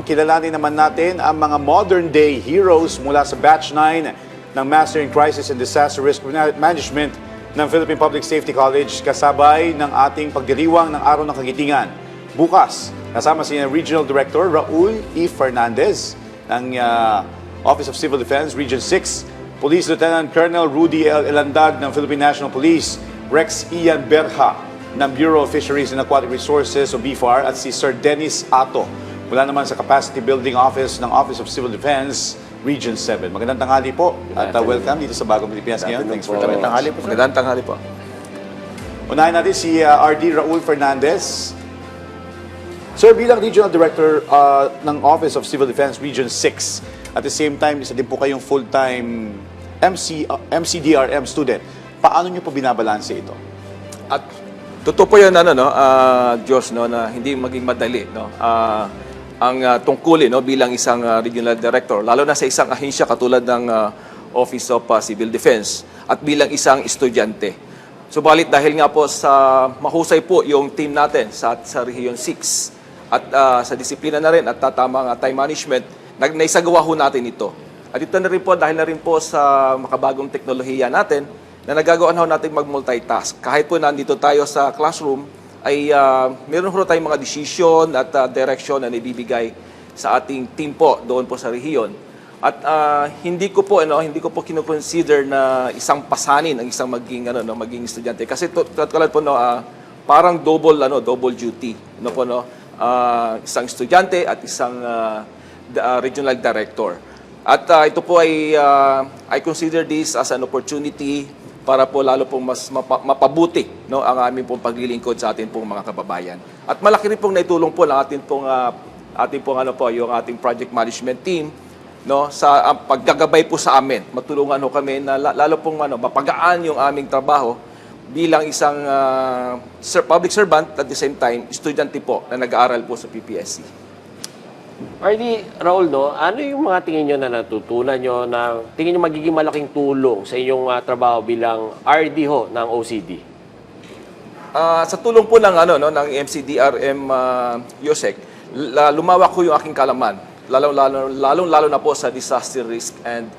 kilalanin naman natin ang mga modern-day heroes mula sa Batch 9 ng Master in Crisis and Disaster Risk Management ng Philippine Public Safety College kasabay ng ating pagdiriwang ng Araw ng Kagitingan. Bukas, kasama si Regional Director Raul E. Fernandez ng Office of Civil Defense, Region 6, Police Lieutenant Colonel Rudy L. Elandag ng Philippine National Police, Rex Ian Berha ng Bureau of Fisheries and Aquatic Resources o BFAR at si Sir Dennis Ato mula naman sa Capacity Building Office ng Office of Civil Defense, Region 7. Magandang tanghali po at welcome dito sa Bagong Pilipinas ngayon. Thanks for coming. Magandang tanghali po. Unahin natin si RD Raul Fernandez. Sir, bilang Regional Director ng Office of Civil Defense, Region 6, at the same time, isa din po kayong full-time MCDRM student. Paano nyo po binabalanse ito? At totoo po yun, Diyos, na hindi maging madali, ang tungkulin bilang isang regional director, lalo na sa isang ahensya katulad ng Office of Civil Defense at bilang isang estudyante. Subalit dahil nga po sa mahusay po yung team natin sa Region 6 at sa disiplina na rin at tatamang time management, naisagawa ho natin ito. At ito na rin po dahil na rin po sa makabagong teknolohiya natin, na nagagawaan ho natin mag-multitask. Kahit po nandito tayo sa classroom, ay meron ho tayong mga decision at direction na ibibigay sa ating team po doon po sa rehiyon. At hindi ko po kino-consider na isang pasanin ang isang maging estudyante kasi tulad po parang double duty isang estudyante at isang regional director. At ito po ay I consider this as an opportunity para po lalo pong mas mapabuti ang aming pong paglilingkod sa ating pong mga kababayan. At malaki rin pong naitulong po ng yung ating project management team sa paggagabay po sa amin. Matulungan ho kami na lalo pong mapagaan yung aming trabaho bilang isang public servant at the same time estudyante po na nag-aaral po sa PPSC. RD, Raul, ano yung mga tingin nyo na natutunan nyo na tingin nyo magiging malaking tulong sa inyong trabaho bilang RD ho ng OCD? Sa tulong po ng MCDRM USEC, lumawak ko yung aking kalaman, lalo na po sa disaster risk and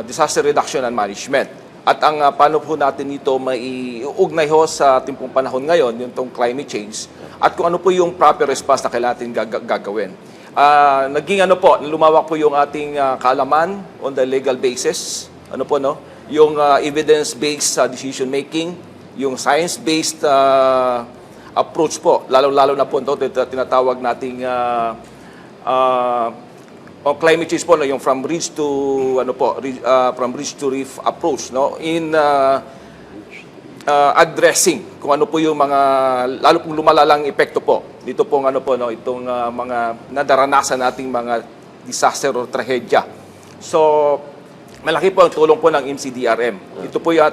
disaster reduction and management. At ang paano po natin ito maiugnay ho sa ating pong panahon ngayon, yung tong climate change, at kung ano po yung proper response na kailangan natin gagawin. Lumawak po yung ating kaalaman on the legal basis, yung evidence-based decision making, yung science-based approach po, lalo na po tinatawag nating on climate change po, yung from ridge to reef approach, in addressing kung ano po yung mga lalo pong lumalalang epekto po dito pong itong mga nadaranasan nating mga disaster or trahedya. So malaki po ang tulong po ng MCDRM. Ito po yung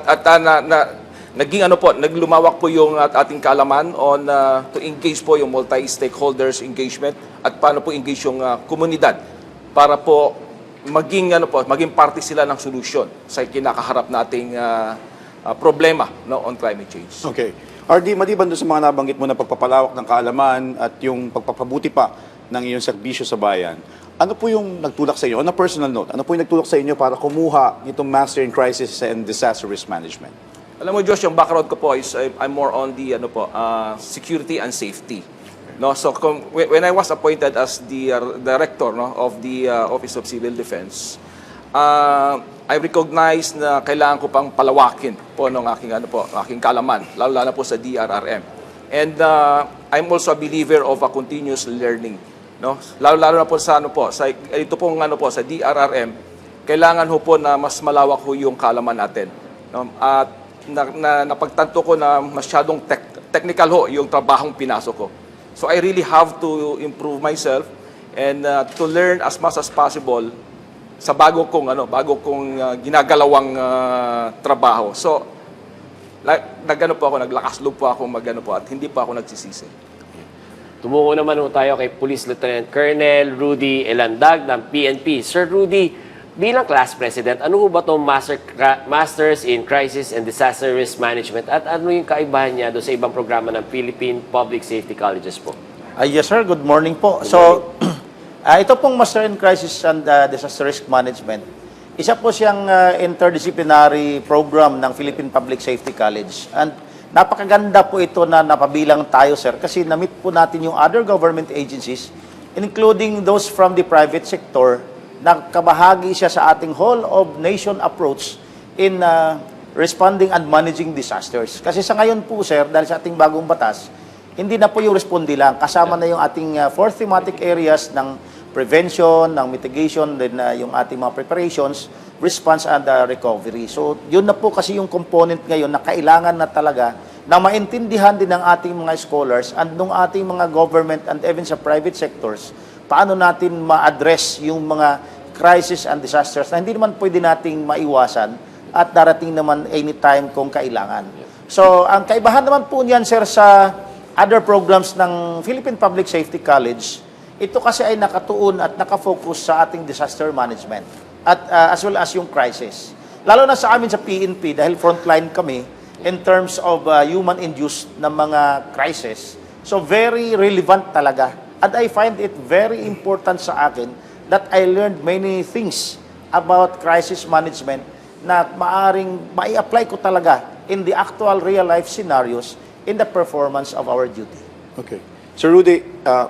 naglumawak po yung ating kaalaman on to engage po yung multi-stakeholders engagement at paano po engage yung komunidad para po maging parte sila ng solusyon sa kinakaharap nating problema on climate change. Okay. RD, maliban doon sa mga nabanggit mo na pagpapalawak ng kaalaman at yung pagpapabuti pa ng iyong serbisyo sa bayan, ano po yung nagtulak sa inyo, on a personal note, ano po yung nagtulak sa inyo para kumuha nitong Master in Crisis and Disaster Risk Management? Alam mo, Josh, yung background ko po is I'm more on the security and safety. So when I was appointed as the director of the Office of Civil Defense, I recognize na kailangan ko pang palawakin po ng aking kalaman, lalo na po sa DRRM. And I'm also a believer of a continuous learning, Lalo na po sa ito pong sa DRRM, kailangan ho po na mas malawak ho yung kalaman natin, At napagtanto ko na masyadong technical ho yung trabahong pinasok ko. So I really have to improve myself and to learn as much as possible sa bago kong ginagalawang trabaho. So naglakas loob po ako at hindi pa ako nagsisisi. Tumungo naman tayo kay Police Lieutenant Colonel Rudy Elandag ng PNP. Sir Rudy, bilang class president, ano ba itong Masters in Crisis and Disaster Risk Management at ano yung kaibahan niya doon sa ibang programa ng Philippine Public Safety Colleges po? Yes sir, good morning po. So, Ito pong Master in Crisis and Disaster Risk Management, isa po siyang interdisciplinary program ng Philippine Public Safety College. And napakaganda po ito na napabilang tayo, sir, kasi na-meet po natin yung other government agencies, including those from the private sector, na kabahagi siya sa ating whole of nation approach in responding and managing disasters. Kasi sa ngayon po, sir, dahil sa ating bagong batas, hindi na po yung respondi lang. Kasama na yung ating four thematic areas ng prevention, ng mitigation, then yung ating mga preparations, response, and recovery. So, yun na po kasi yung component ngayon na kailangan na talaga na maintindihan din ng ating mga scholars and ng ating mga government and even sa private sectors, paano natin ma-address yung mga crisis and disasters na hindi naman pwede nating maiwasan at darating naman anytime kung kailangan. So, ang kaibahan naman po niyan, sir, sa other programs ng Philippine Public Safety College, ito kasi ay nakatuon at nakafocus sa ating disaster management at as well as yung crisis. Lalo na sa amin sa PNP dahil frontline kami in terms of human-induced na mga crisis. So very relevant talaga. And I find it very important sa akin that I learned many things about crisis management na maaring mai-apply ko talaga in the actual real-life scenarios in the performance of our duty. Okay. Sir Rudy,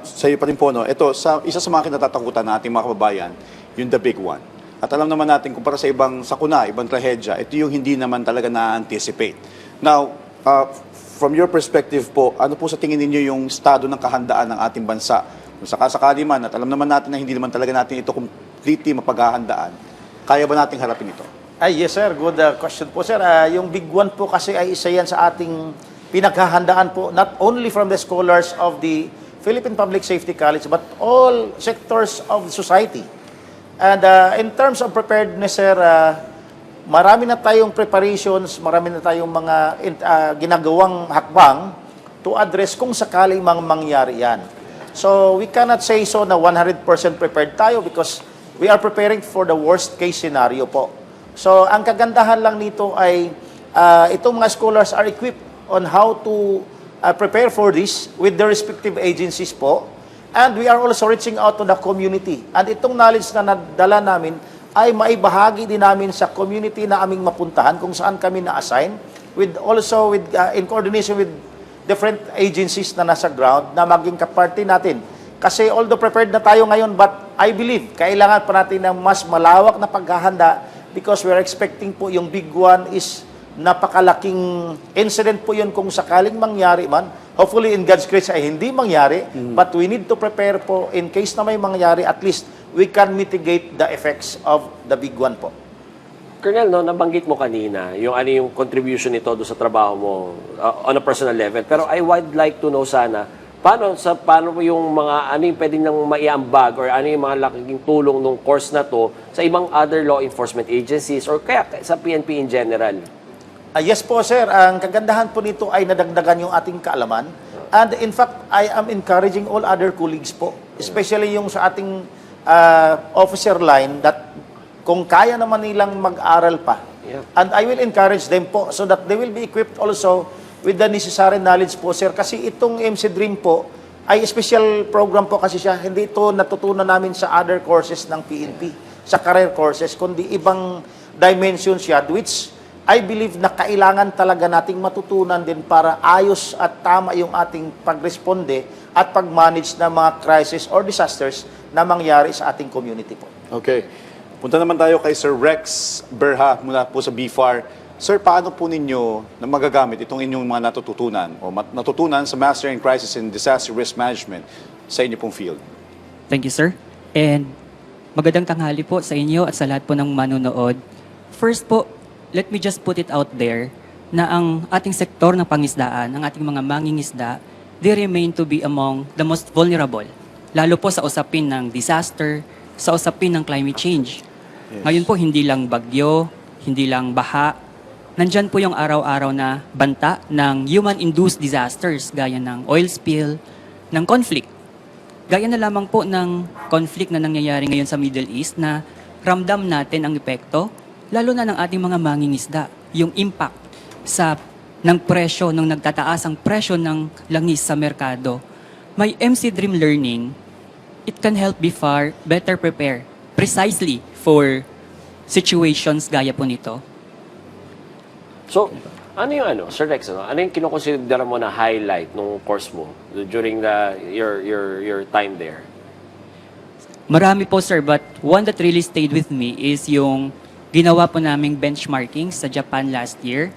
sa iyo pa rin po, no? Ito, isa sa mga kinatatakutan ng ating mga kababayan, yung the big one. At alam naman natin, kumpara sa ibang sakuna, ibang trahedya, ito yung hindi naman talaga na-anticipate. Now, from your perspective po, ano po sa tingin ninyo yung estado ng kahandaan ng ating bansa? Kung sakasakali man, at alam naman natin na hindi naman talaga natin ito completely mapaghahandaan, kaya ba nating harapin ito? Yes, sir. Good question po, sir. Yung big one po kasi ay isa yan sa ating pinaghahandaan po, not only from the scholars of the Philippine Public Safety College, but all sectors of society. And in terms of preparedness, sir, marami na tayong preparations, marami na tayong mga ginagawang hakbang to address kung sakaling mangyari yan. So, we cannot say so na 100% prepared tayo because we are preparing for the worst case scenario po. So, ang kagandahan lang nito ay itong mga scholars are equipped on how to prepare for this with the respective agencies po. And we are also reaching out to the community. And itong knowledge na nadala namin ay maibahagi din namin sa community na aming mapuntahan kung saan kami na-assign with also with in coordination with different agencies na nasa ground na maging kaparty natin. Kasi although prepared na tayo ngayon, but I believe kailangan pa natin ng mas malawak na paghahanda because we are expecting po yung big one is napakalaking incident po yun kung sakaling mangyari man. Hopefully in God's grace ay hindi mangyari, but we need to prepare po in case na may mangyari, at least we can mitigate the effects of the big one po. Colonel, no, nabanggit mo kanina yung ano yung contribution nito do sa trabaho mo on a personal level. Pero I would like to know sana, paano po yung mga ano yung pwedeng nang maiambag or ano yung mga laking tulong ng course na to sa ibang other law enforcement agencies or kaya sa PNP in general? Yes po, sir. Ang kagandahan po nito ay nadagdagan yung ating kaalaman. And in fact, I am encouraging all other colleagues po, especially yung sa ating officer line, that kung kaya naman nilang mag-aral pa. Yeah. And I will encourage them po so that they will be equipped also with the necessary knowledge po, sir. Kasi itong MC Dream po ay special program po kasi siya. Hindi ito natutunan namin sa other courses ng PNP, sa career courses, kundi ibang dimension siya, which I believe na kailangan talaga nating matutunan din para ayos at tama yung ating pagresponde at pag-manage ng mga crisis or disasters na mangyari sa ating community po. Okay. Punta naman tayo kay Sir Rex Berha mula po sa BFAR. Sir, paano po ninyo na magagamit itong inyong mga natutunan o natutunan sa Master in Crisis and Disaster Risk Management sa inyo pong field? Thank you, sir. And magandang tanghali po sa inyo at sa lahat po ng manunood. First po, let me just put it out there na ang ating sektor ng pangisdaan, ang ating mga mangingisda, they remain to be among the most vulnerable. Lalo po sa usapin ng disaster, sa usapin ng climate change. Yes. Ngayon po, hindi lang bagyo, hindi lang baha. Nandyan po yung araw-araw na banta ng human-induced disasters gaya ng oil spill, ng conflict. Gaya na lamang po ng conflict na nangyayari ngayon sa Middle East na ramdam natin ang epekto, lalo na ng ating mga mangingisda, yung impact ng presyo, ng nagtataas ang presyo ng langis sa merkado. May MC Dream Learning it can help BIFAR better prepare precisely for situations gaya po nito. So, ano yung Sir Rex, ano yung kinukonsidera mo na highlight nung course mo during your time there? Marami po sir, but one that really stayed with me is yung ginawa po naming benchmarking sa Japan last year.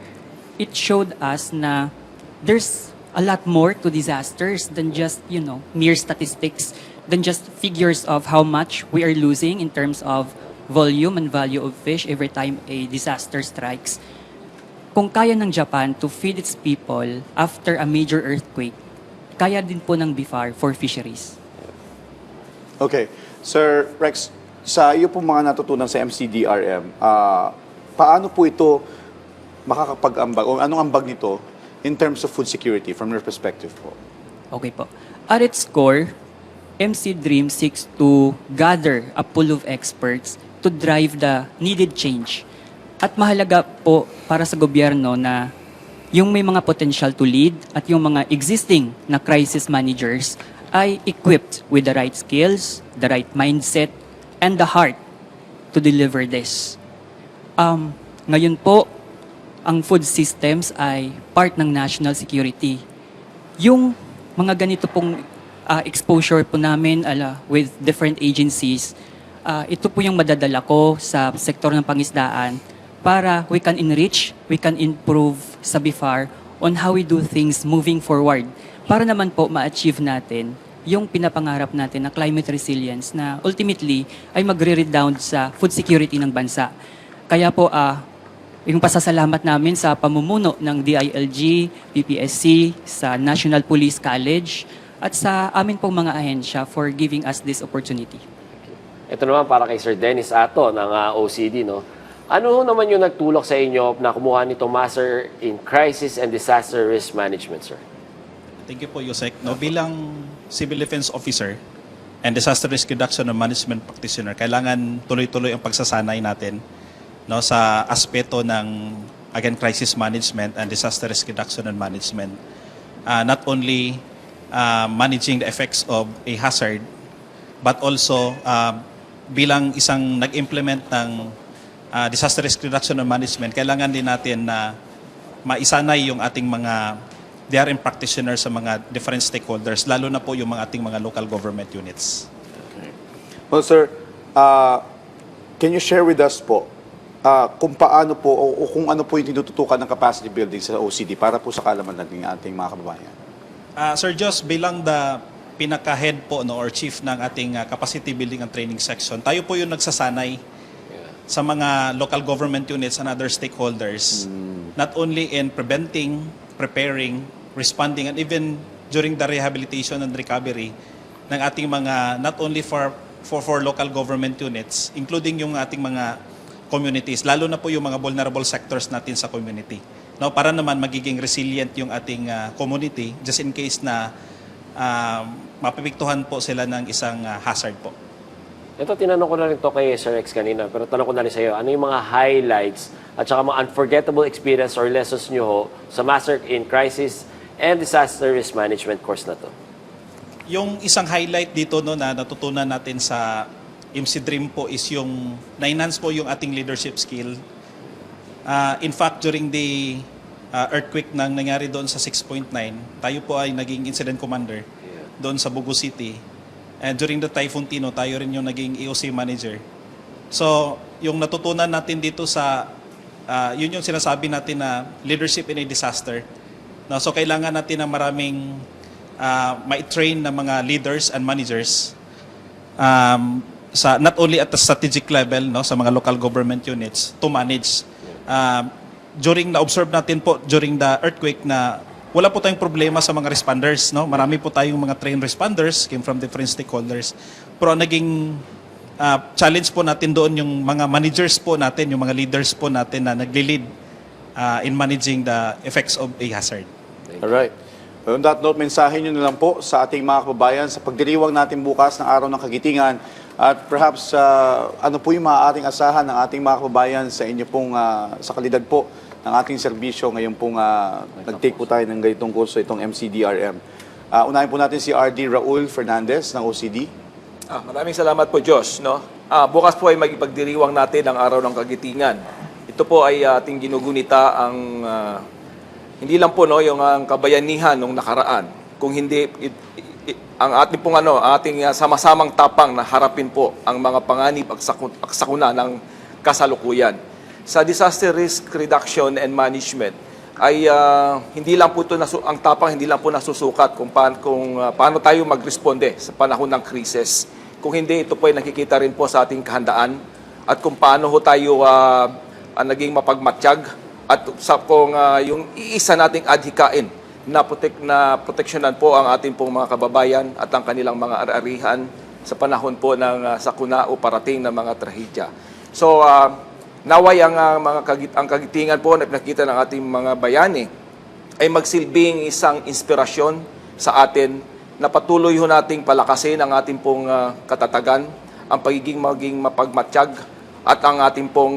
It showed us na there's a lot more to disasters than just, mere statistics, than just figures of how much we are losing in terms of volume and value of fish every time a disaster strikes. Kung kaya ng Japan to feed its people after a major earthquake, kaya din po ng BIFAR for fisheries. Okay. Sir Rex, sa iyo pong mga natutunan sa MCDRM, paano po ito makakapag-ambag, o anong ambag nito in terms of food security from your perspective po? Okay po. At its core, MC Dream seeks to gather a pool of experts to drive the needed change. At mahalaga po para sa gobyerno na yung may mga potential to lead at yung mga existing na crisis managers ay equipped with the right skills, the right mindset, and the heart to deliver this. Ngayon po, ang food systems ay part ng national security. Yung mga ganito pong exposure po namin with different agencies, ito po yung madadala ko sa sektor ng pangisdaan para we can enrich, we can improve sa BIFAR on how we do things moving forward. Para naman po ma-achieve natin yung pinapangarap natin na climate resilience na ultimately ay magre-redound sa food security ng bansa. Kaya po, yung pasasalamat namin sa pamumuno ng DILG, PPSC, sa National Police College, at sa amin pong mga ahensya for giving us this opportunity. Ito naman para kay Sir Dennis Ato ng OCD, no? Ano naman yung nagtulak sa inyo na kumuha nitong Master in Crisis and Disaster Risk Management, sir? Thank you po, Yusek. No, bilang Civil Defense Officer and Disaster Risk Reduction and Management Practitioner, kailangan tuloy-tuloy ang pagsasanay natin sa aspeto ng crisis management and disaster risk reduction and management. Not only managing the effects of a hazard, but also bilang isang nag-implement ng disaster risk reduction and management, kailangan din natin na maisanay yung ating mga DRM practitioners sa mga different stakeholders, lalo na po yung mga ating mga local government units. Well, sir, can you share with us po kung paano po o kung ano po yung tinututukan ng capacity building sa OCD para po sa kaalaman natin ng ating mga kababayan? Sir Jos, bilang the pinaka-head po or chief ng ating capacity building and training section, tayo po yung nagsasanay sa mga local government units and other stakeholders, not only in preventing, preparing, responding, and even during the rehabilitation and recovery ng ating mga, not only for local government units, including yung ating mga communities, lalo na po yung mga vulnerable sectors natin sa community. No, para naman magiging resilient yung ating community just in case na mapipiktuhan po sila ng isang hazard po. Ito, tinanong ko na rin to kay Sir Rex kanina, pero tanong ko na rin sa iyo, ano yung mga highlights at saka mga unforgettable experience or lessons nyo ho sa Master in Crisis and Disaster Risk Management course na to? Yung isang highlight dito na natutunan natin sa MC Dream po is yung na-enhance po yung ating leadership skill. In fact, during the earthquake nang nangyari doon sa 6.9, tayo po ay naging incident commander doon sa Bugo City. And during the Typhoon Tino, tayo rin yung naging EOC manager. So, yung natutunan natin dito sa, yun yung sinasabi natin na leadership in a disaster. No, so, kailangan natin ng maraming ma-train na mga leaders and managers sa not only at the strategic level, no, sa mga local government units to manage. During na-observe natin po during the earthquake na wala po tayong problema sa mga responders, no? Marami po tayong mga trained responders, came from different stakeholders. Pero naging challenge po natin doon yung mga managers po natin, yung mga leaders po natin na nagli-lead in managing the effects of a hazard. Alright. On that note, mensahe nyo na lang po sa ating mga kababayan sa pagdiriwang natin bukas ng Araw ng Kagitingan at perhaps ano po yung maaaring asahan ng ating mga kababayan sa inyo pong sa kalidad po ng ating serbisyo ngayon pong nag-take po tayo ng ganitong kurso, itong MCDRM. Unahin po natin si RD Raul Fernandez ng OCD. Maraming salamat po, Josh. No? Bukas po ay magipagdiriwang natin ang Araw ng Kagitingan. Ito po ay ating ginugunita ang hindi lang po yung ang kabayanihan nung nakaraan, kung hindi ang ating pong ating sama-samang tapang na harapin po ang mga panganib at sakuna ng kasalukuyan. Sa disaster risk reduction and management ay hindi lang po ito ang tapang hindi lang po nasusukat kung paano tayo magresponde sa panahon ng krisis. Kung hindi, ito po ay nakikita rin po sa ating kahandaan at kung paano ho tayo naging mapagmatsyag at kung yung iisa nating adhikain na proteksyonan po ang ating pong mga kababayan at ang kanilang mga ari-arihan sa panahon po ng sakuna o parating na mga trahedya. So, naway ang kagitingan po na pinakita ng ating mga bayani ay magsilbing isang inspirasyon sa atin na patuloy ho nating palakasin ang ating pong katatagan, ang maging mapagmatsyag at ang ating pong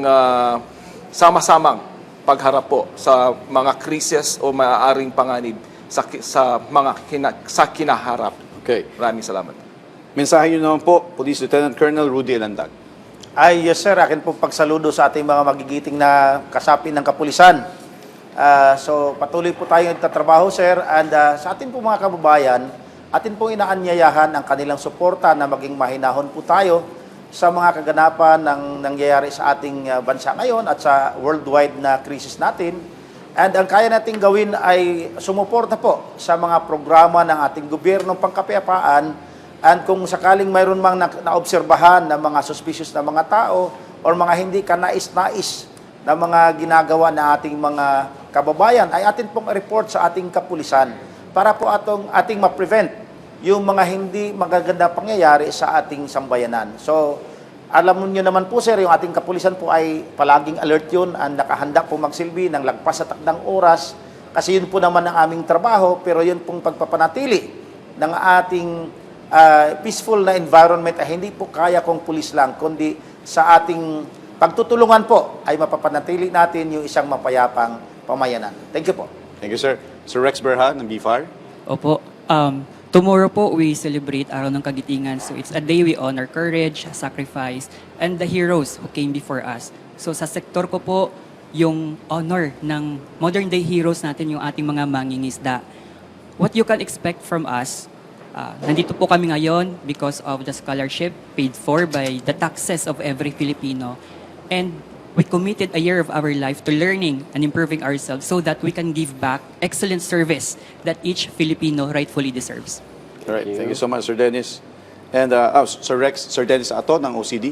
sama-samang pagharap po sa mga krisis o maaaring panganib sa kinaharap. Okay. Maraming salamat. Mensahe niyo naman po, Police Lieutenant Colonel Rudy Elandag. Ay, yes sir, akin po pagsaludo sa ating mga magigiting na kasapi ng kapulisan. So patuloy po tayong nagtatrabaho sir, and sa ating po mga kababayan, atin po inaanyayahan ang kanilang suporta na maging mahinahon po tayo sa mga kaganapan ng nangyayari sa ating bansa ngayon at sa worldwide na krisis natin. And ang kaya nating gawin ay sumuporta po sa mga programa ng ating gobyernong pangkapayapaan. And kung sakaling mayroon mang naobserbahan na mga suspicious na mga tao or mga hindi kanais-nais na mga ginagawa na ating mga kababayan, ay atin pong report sa ating kapulisan para po ating ma-prevent yung mga hindi magaganda pangyayari sa ating sambayanan. So, alam niyo naman po sir, yung ating kapulisan po ay palaging alert yun and nakahanda po magsilbi ng lagpas sa takdang oras kasi yun po naman ang aming trabaho, pero yun pong pagpapanatili ng ating peaceful na environment ay hindi po kaya kung pulis lang, kundi sa ating pagtutulungan po ay mapapanatili natin yung isang mapayapang pamayanan. Thank you po. Thank you, sir. Sir Rex Berha ng BFAR. Opo. Tomorrow po, we celebrate Araw ng Kagitingan. So it's a day we honor courage, sacrifice, and the heroes who came before us. So sa sektor ko po, yung honor ng modern day heroes natin, yung ating mga mangingisda. What you can expect from us, nandito po kami ngayon because of the scholarship paid for by the taxes of every Filipino. And we committed a year of our life to learning and improving ourselves so that we can give back excellent service that each Filipino rightfully deserves. All right. Thank you so much, Sir Dennis. And Sir Rex, Sir Dennis Ato ng OCD.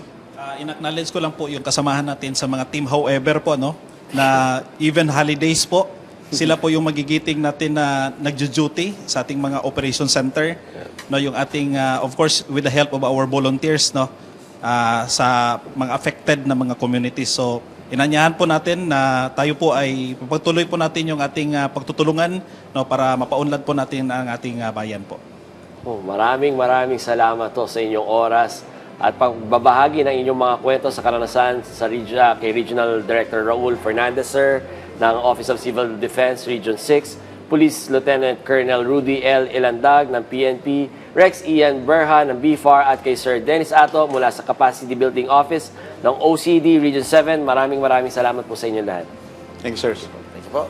In-acknowledge ko lang po yung kasamahan natin sa mga team however po, no, na even holidays po, sila po yung magigiting natin na nagjo-duty sa ating mga operation center. No, yung ating, of course, with the help of our volunteers, no, sa mga affected na mga communities. So, inanyahan po natin na tayo po ay pagtuloy po natin yung ating pagtutulungan, no, para mapaunlad po natin ang ating bayan po. Maraming salamat to sa inyong oras at pagbabahagi ng inyong mga kwento sa karanasan sa kay Regional Director Raul Fernandez, sir, ng Office of Civil Defense, Region 6, Police Lieutenant Colonel Rudy L. Elandag ng PNP, Rex Ian Berha ng BFAR at kay Sir Dennis Ato mula sa Capacity Building Office ng OCD Region 7. Maraming salamat po sa inyo lahat. Thank you, sir. Thank you po.